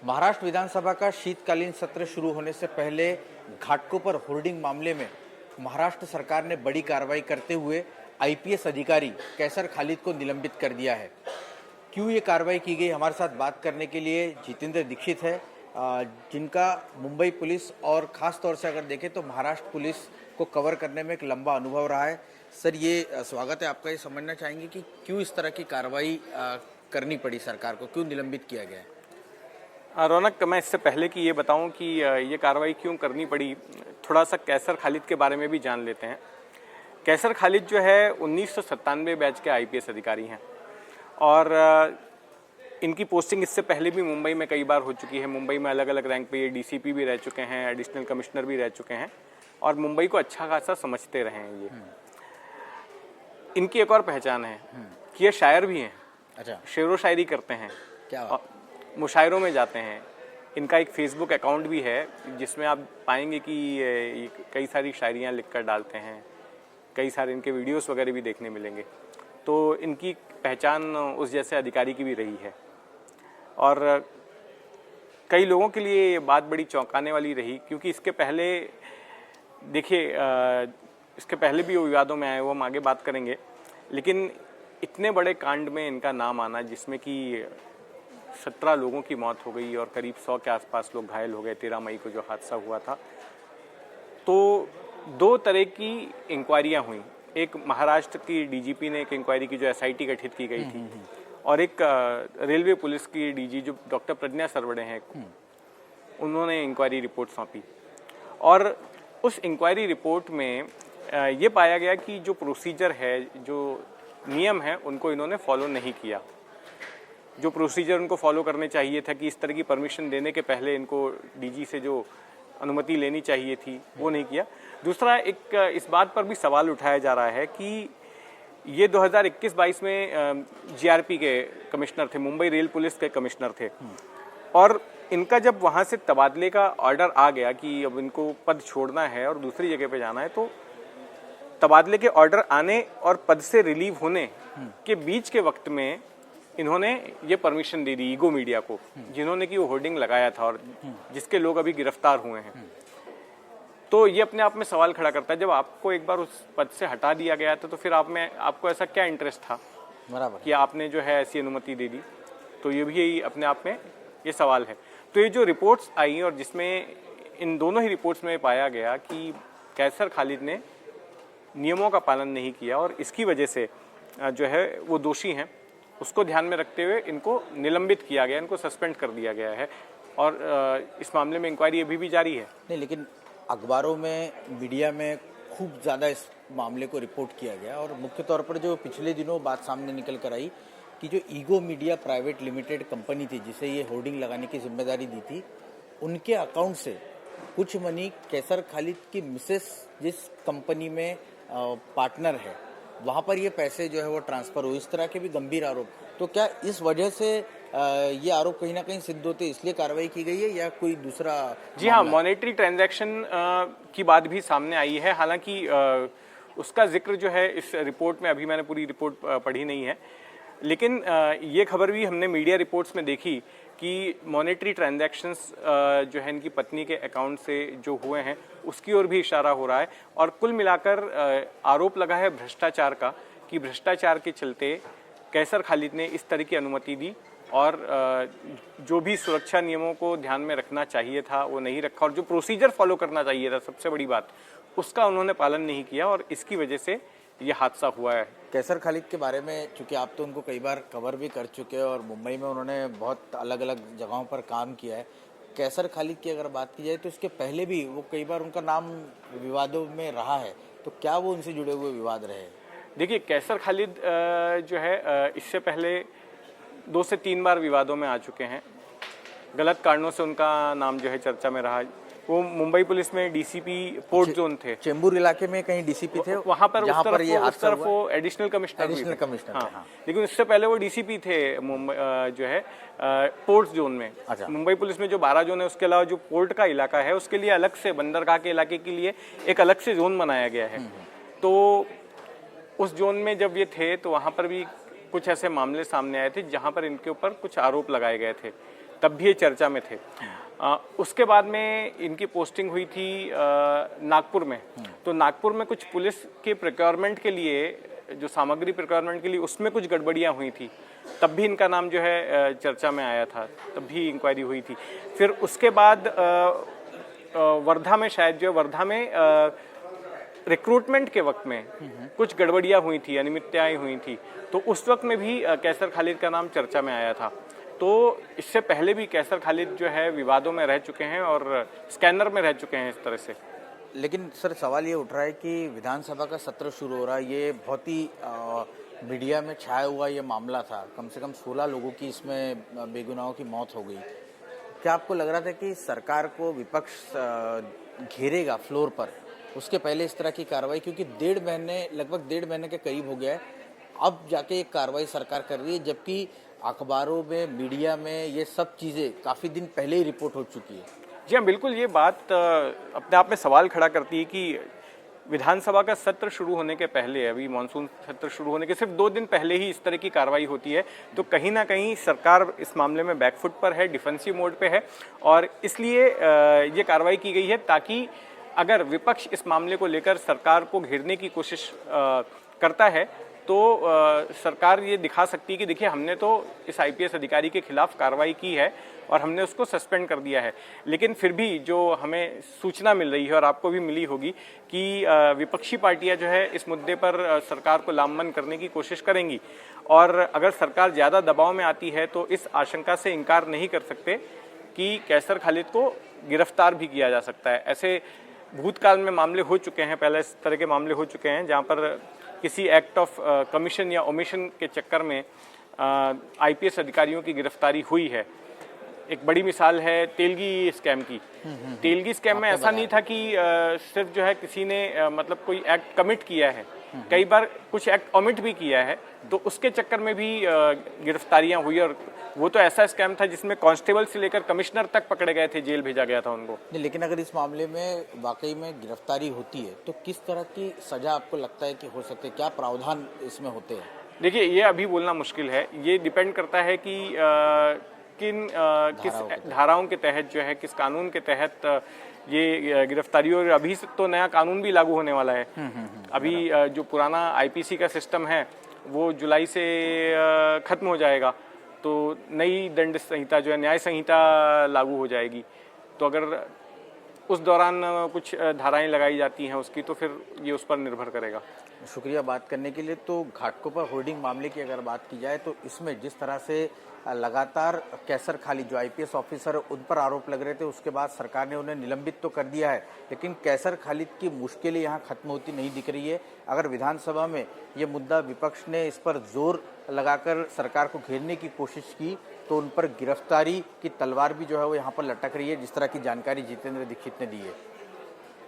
महाराष्ट्र विधानसभा का शीतकालीन सत्र शुरू होने से पहले घाटकोपर होर्डिंग मामले में महाराष्ट्र सरकार ने बड़ी कार्रवाई करते हुए आईपीएस अधिकारी कैसर खालिद को निलंबित कर दिया है। क्यों ये कार्रवाई की गई, हमारे साथ बात करने के लिए जितेंद्र दीक्षित है, जिनका मुंबई पुलिस और ख़ास तौर से अगर देखें तो महाराष्ट्र पुलिस को कवर करने में एक लंबा अनुभव रहा है। सर, ये स्वागत है आपका। ये समझना चाहेंगे कि क्यों इस तरह की कार्रवाई करनी पड़ी सरकार को, क्यों निलंबित किया गया है? रौनक, मैं इससे पहले कि ये बताऊं कि ये कार्रवाई क्यों करनी पड़ी, थोड़ा सा कैसर खालिद के बारे में भी जान लेते हैं। कैसर खालिद जो है 1997 बैच के आईपीएस अधिकारी हैं और इनकी पोस्टिंग इससे पहले भी मुंबई में कई बार हो चुकी है। मुंबई में अलग अलग रैंक पे ये डीसीपी भी रह चुके हैं, एडिशनल कमिश्नर भी रह चुके हैं और मुंबई को अच्छा खासा समझते रहे हैं। ये इनकी एक और पहचान है कि ये शायर भी हैं। अच्छा, शेरो शायरी करते हैं, क्या मुशायरों में जाते हैं। इनका एक फेसबुक अकाउंट भी है जिसमें आप पाएंगे कि कई सारी शायरियाँ लिखकर डालते हैं, कई सारे इनके वीडियोस वगैरह भी देखने मिलेंगे। तो इनकी पहचान उस जैसे अधिकारी की भी रही है और कई लोगों के लिए ये बात बड़ी चौंकाने वाली रही, क्योंकि इसके पहले देखिए इसके पहले भी वो विवादों में आए, वो हम आगे बात करेंगे। लेकिन इतने बड़े कांड में इनका नाम आना, जिसमें कि 17 लोगों की मौत हो गई और करीब 100 के आसपास लोग घायल हो गए 13 मई को जो हादसा हुआ था, तो दो तरह की इंक्वायरियां हुई। एक महाराष्ट्र की डीजीपी ने एक इंक्वायरी की जो एसआईटी गठित की गई थी और एक रेलवे पुलिस की डीजी जो डॉक्टर प्रज्ञा सरवड़े हैं, उन्होंने इंक्वायरी रिपोर्ट सौंपी। और उस इंक्वायरी रिपोर्ट में ये पाया गया कि जो प्रोसीजर है, जो नियम है, उनको इन्होंने फॉलो नहीं किया। जो प्रोसीजर उनको फॉलो करने चाहिए था कि इस तरह की परमिशन देने के पहले इनको डीजी से जो अनुमति लेनी चाहिए थी, वो नहीं किया। दूसरा, एक इस बात पर भी सवाल उठाया जा रहा है कि ये 2021-22 में जीआरपी के कमिश्नर थे, मुंबई रेल पुलिस के कमिश्नर थे और इनका जब वहाँ से तबादले का ऑर्डर आ गया कि अब इनको पद छोड़ना है और दूसरी जगह पे जाना है, तो तबादले के ऑर्डर आने और पद से रिलीव होने के बीच के वक्त में इन्होंने ये परमिशन दे दी ईगो मीडिया को, जिन्होंने कि वो होर्डिंग लगाया था और जिसके लोग अभी गिरफ्तार हुए हैं। तो ये अपने आप में सवाल खड़ा करता है, जब आपको एक बार उस पद से हटा दिया गया था तो फिर आपको ऐसा क्या इंटरेस्ट था बराबर कि आपने जो है ऐसी अनुमति दे दी? तो ये भी अपने आप में ये सवाल है। तो ये जो रिपोर्ट्स आई और जिसमें इन दोनों ही रिपोर्ट्स में पाया गया कि कैसर खालिद ने नियमों का पालन नहीं किया और इसकी वजह से जो है वो दोषी हैं, उसको ध्यान में रखते हुए इनको निलंबित किया गया, इनको सस्पेंड कर दिया गया है और इस मामले में इंक्वायरी अभी भी जारी है। नहीं, लेकिन अखबारों में, मीडिया में खूब ज़्यादा इस मामले को रिपोर्ट किया गया और मुख्य तौर पर जो पिछले दिनों बात सामने निकल कर आई कि जो ego media private limited company थी जिसे ये होर्डिंग लगाने की जिम्मेदारी दी थी, उनके अकाउंट से कुछ मनी कैसर खालिद की मिसेस जिस कंपनी में पार्टनर है, वहाँ पर ये पैसे जो है वो ट्रांसफर हुए। इस तरह के भी गंभीर आरोप। तो क्या इस वजह से ये आरोप कहीं ना कहीं सिद्ध होते इसलिए कार्रवाई की गई है या कोई दूसरा? जी हाँ, मॉनेटरी ट्रांजैक्शन की बात भी सामने आई है। हालांकि उसका जिक्र जो है इस रिपोर्ट में, अभी मैंने पूरी रिपोर्ट पढ़ी नहीं है, लेकिन ये खबर भी हमने मीडिया रिपोर्ट्स में देखी कि मॉनेटरी ट्रांजैक्शंस जो है इनकी पत्नी के अकाउंट से जो हुए हैं उसकी ओर भी इशारा हो रहा है। और कुल मिलाकर आरोप लगा है भ्रष्टाचार का, कि भ्रष्टाचार के चलते कैसर खालिद ने इस तरह की अनुमति दी और जो भी सुरक्षा नियमों को ध्यान में रखना चाहिए था वो नहीं रखा और जो प्रोसीजर फॉलो करना चाहिए था, सबसे बड़ी बात, उसका उन्होंने पालन नहीं किया और इसकी वजह से ये हादसा हुआ है। कैसर खालिद के बारे में, चूंकि आप तो उनको कई बार कवर भी कर चुके हैं और मुंबई में उन्होंने बहुत अलग अलग जगहों पर काम किया है, कैसर खालिद की अगर बात की जाए तो इसके पहले भी वो कई बार उनका नाम विवादों में रहा है, तो क्या वो उनसे जुड़े हुए विवाद रहे? देखिए, कैसर खालिद जो है इससे पहले 2 से 3 बार विवादों में आ चुके हैं। गलत कारणों से उनका नाम जो है चर्चा में रहा। वो मुंबई पुलिस में डीसीपी पोर्ट जोन थे, चेंबूर इलाके में कहीं डीसीपी थे वहां पर, उस तरफ वो एडिशनल कमिश्नर हाँ। लेकिन इससे पहले वो डीसीपी थे मुंबई जो है पोर्ट जोन में। अच्छा। मुंबई पुलिस में जो 12 जोन है, उसके अलावा जो पोर्ट का इलाका है उसके लिए अलग से, बंदरगाह के इलाके के लिए एक अलग से जोन बनाया गया है। तो उस जोन में जब ये थे तो वहाँ पर भी कुछ ऐसे मामले सामने आए थे जहाँ पर इनके ऊपर कुछ आरोप लगाए गए थे। तब भी ये चर्चा में थे। उसके बाद में इनकी पोस्टिंग हुई थी नागपुर में। तो नागपुर में कुछ पुलिस के प्रिक्योरमेंट के लिए, जो सामग्री प्रिक्योरमेंट के लिए, उसमें कुछ गड़बड़ियां हुई थी। तब भी इनका नाम जो है चर्चा में आया था, तब भी इंक्वायरी हुई थी। फिर उसके बाद वर्धा में, शायद जो वर्धा में रिक्रूटमेंट के वक्त में कुछ गड़बड़ियां हुई थी, अनियमितताएं हुई थी। तो उस वक्त में भी कैसर खालिद का नाम चर्चा में आया था। तो इससे पहले भी कैसर खालिद जो है विवादों में रह चुके हैं और स्कैनर में रह चुके हैं इस तरह से। लेकिन सर सवाल ये उठ रहा है कि विधानसभा का सत्र शुरू हो रहा है, ये बहुत ही मीडिया में छाया हुआ ये मामला था। कम से कम 16 लोगों की इसमें बेगुनाहों की मौत हो गई। क्या आपको लग रहा था कि सरकार को विपक्ष घेरेगा फ्लोर पर, उसके पहले इस तरह की कार्रवाई? क्योंकि लगभग डेढ़ महीने के करीब हो गया है, अब जाके एक कार्रवाई सरकार कर रही है, जबकि अखबारों में, मीडिया में ये सब चीज़ें काफ़ी दिन पहले ही रिपोर्ट हो चुकी है। जी हाँ, बिल्कुल। ये बात अपने आप में सवाल खड़ा करती है कि विधानसभा का सत्र शुरू होने के पहले, अभी मानसून सत्र शुरू होने के सिर्फ 2 दिन पहले ही इस तरह की कार्रवाई होती है। तो कहीं ना कहीं सरकार इस मामले में बैकफुट पर है, डिफेंसिव मोड पे है, और इसलिए ये कार्रवाई की गई है ताकि अगर विपक्ष इस मामले को लेकर सरकार को घेरने की कोशिश करता है तो सरकार ये दिखा सकती है कि देखिए, हमने तो इस आईपीएस अधिकारी के खिलाफ कार्रवाई की है और हमने उसको सस्पेंड कर दिया है। लेकिन फिर भी जो हमें सूचना मिल रही है, और आपको भी मिली होगी, कि विपक्षी पार्टियां जो है इस मुद्दे पर सरकार को लामबंद करने की कोशिश करेंगी। और अगर सरकार ज़्यादा दबाव में आती है तो इस आशंका से इनकार नहीं कर सकते कि कैसर खालिद को गिरफ्तार भी किया जा सकता है। ऐसे भूतकाल में मामले हो चुके हैं, पहले इस तरह के मामले हो चुके हैं जहाँ पर किसी एक्ट ऑफ कमीशन या ओमिशन के चक्कर में आईपीएस अधिकारियों की गिरफ्तारी हुई है। एक बड़ी मिसाल है तेलगी स्कैम की। तेलगी स्कैम में ऐसा नहीं था कि सिर्फ जो है किसी ने मतलब कोई एक्ट कमिट किया है, कई बार कुछ एक्ट ओमिट भी किया है, तो उसके चक्कर में भी गिरफ्तारियां हुई। और वो तो ऐसा स्कैम था जिसमें कांस्टेबल से लेकर कमिश्नर तक पकड़े गए थे, जेल भेजा गया था उनको। लेकिन अगर इस मामले में वाकई में गिरफ्तारी होती है तो किस तरह की सजा आपको लगता है कि हो सकती है? क्या प्रावधान इसमें होते हैं? देखिए, ये अभी बोलना मुश्किल है। ये डिपेंड करता है कि किस धाराओं के तहत जो है, किस कानून के तहत ये गिरफ्तारी। और अभी तो नया कानून भी लागू होने वाला है। अभी जो पुराना आईपीसी का सिस्टम है वो जुलाई से खत्म हो जाएगा, तो नई दंड संहिता जो है, न्याय संहिता लागू हो जाएगी। तो अगर उस दौरान कुछ धाराएं लगाई जाती हैं उसकी, तो फिर ये उस पर निर्भर करेगा। शुक्रिया बात करने के लिए। तो घाटकोपर होर्डिंग मामले की अगर बात की जाए तो इसमें जिस तरह से लगातार कैसर खालिद जो आईपीएस ऑफिसर उन पर आरोप लग रहे थे, उसके बाद सरकार ने उन्हें निलंबित तो कर दिया है, लेकिन कैसर खालिद की मुश्किलें यहाँ खत्म होती नहीं दिख रही है। अगर विधानसभा में ये मुद्दा विपक्ष ने इस पर जोर लगाकर सरकार को घेरने की कोशिश की तो उन पर गिरफ्तारी की तलवार भी जो है वो यहाँ पर लटक रही है, जिस तरह की जानकारी जितेंद्र दीक्षित ने दी है।